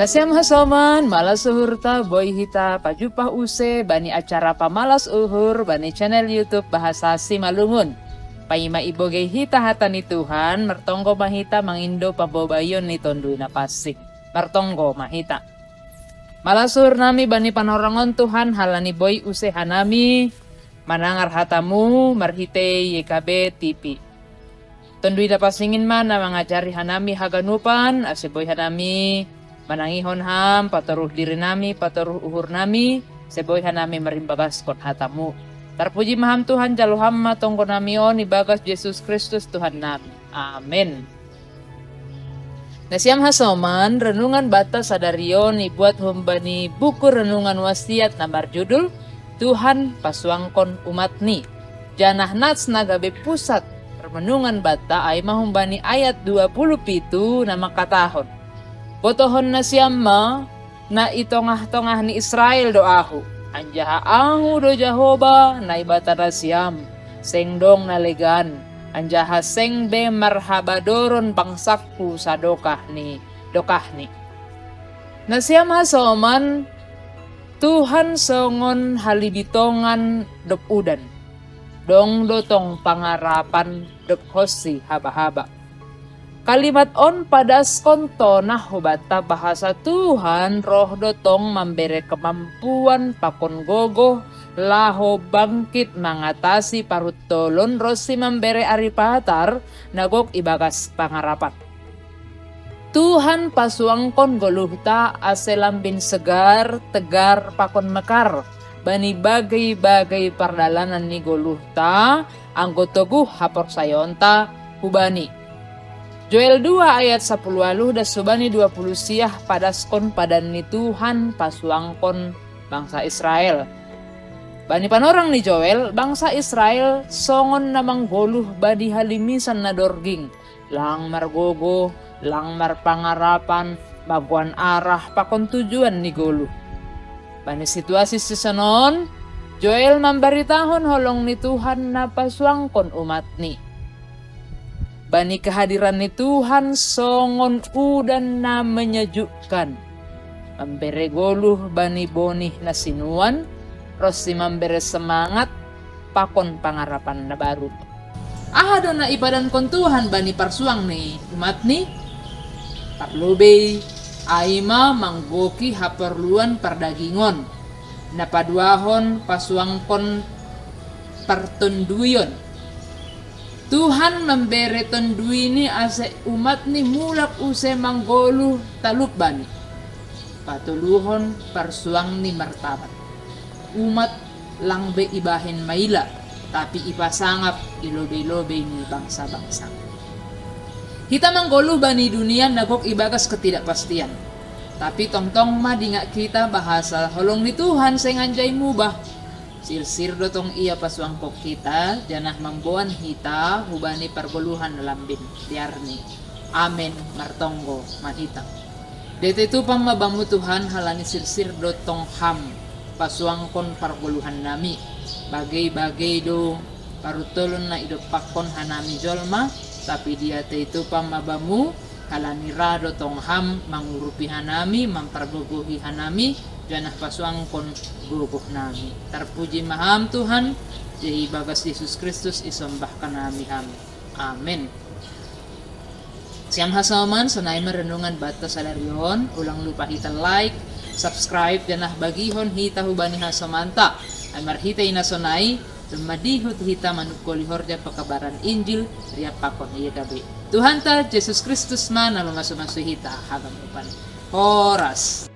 Nasiam hasoman malas uhur ta boy hita pajupah use bani acara pamalas uhur bani channel YouTube Bahasa Simalungun. Paima iboge hita hata ni Tuhan mertonggo mahita mangindo pabobayon ni tondui na pasik. Mertonggo mahita. Malas uhur nami bani panorangon Tuhan halani boy use hanami manangar hatamu marhite YKB TV. Tondui na pasingin man na mangajari hanami haganupan ase boy hanami manangihon ham, pataruh diri nami, pataruh uhur nami, seboy hanami marimbagas kon hatamu. Terpuji maham Tuhan jaluham matongko nami on ibagas Yesus Kristus Tuhan nami. Amin. Nasiam hasoman, renungan bata sadarion ibuat humbani buku renungan wasiat na berjudul Tuhan pasuangkon umat ni. Janah nats nagabe pusat renungan bata ay mahumbani ayat 27 na makatahon. Botohon na siyama na itongah-tongah ni Israel doahu. Anjaha ahu do Jehovah na ibata na siyam. Sengdong na legan. Anjaha sengbe marhabadoron bangsakku sa dokahni. Na siyam hasoman Tuhan songon halibitongan dop udan. Dong dotong pangarapan dop hosi haba-haba. Kalimat on padas konto nah hubata bahasa Tuhan roh dotong memberi kemampuan pakon gogo laho bangkit mengatasi parut tolon rosi memberi aripatar nagok ibagas pangarapat. Tuhan pasuangkon goluhta aselambin segar tegar pakon mekar bani bagai-bagai perdalanan ni goluhta anggotoguh hapor sayonta hubani. Joel 2 ayat 10 das subani 20 siah padaskon padan ni Tuhan pasuangkon bangsa Israel. Bani panorang ni Joel, bangsa Israel songon namang goluh badi halimisan na dorging. Lang margogo, lang marpangarapan, baguan arah pakon tujuan ni goluh. Bani situasi sisanon, Joel memberitahon holong ni Tuhan na pasuangkon umat ni. Bani kehadiran ni Tuhan songon udan na menyejukkan. Memberi goluh bani bonih na sinuan, rosi memberi semangat, pakon pangarapan na baru. Ahado na ibadan kon Tuhan bani parsuang ni umat ni. Parlubay, aima manggoki haperluan perdagingon. Napaduahon pasuang kon pertunduyon. Tuhan memberi tondui ni ase umat ni mulak use manggolu talup bani. Patuluhon persuang ni martabat. Umat langbe ibahin maila, tapi ipasangap ilobe-lobe ni bangsa-bangsa. Kita manggolu bani dunia nagok ibagas ketidakpastian. Tapi tong-tong ma dinga kita bahasa holong ni Tuhan senganjay mubah. Sir dotong iya pasuang kok kita, janah mambuan hita, hubani pargoluhan lambin, tiarni. Amen, martonggo, mahita. Dito itu pamabamu Tuhan halani sir dotong ham, pasuang kon pargoluhan nami. Bagai-bagai do, parutulun na idopakon hanami jolma, tapi dia itu pamabamu, halani ra dotong ham, mangurupi hanami, mampargogohi hanami, janah pasuang kon guguh nami. Terpuji maham Tuhan, jadi bagas Yesus Kristus isombahkan nami ham. Amin. Siam hasoman sonay merenungan bata salarion, ulang lupa hita like, subscribe, janah bagihon hita hubani hasomanta. Amar hita ina sonay, tumadihut hita manukoli horja pakabaran Injil, riap pakon iya gabi. Tuhan ta Yesus Kristus man na lumasumasu hita habang upan. Horas.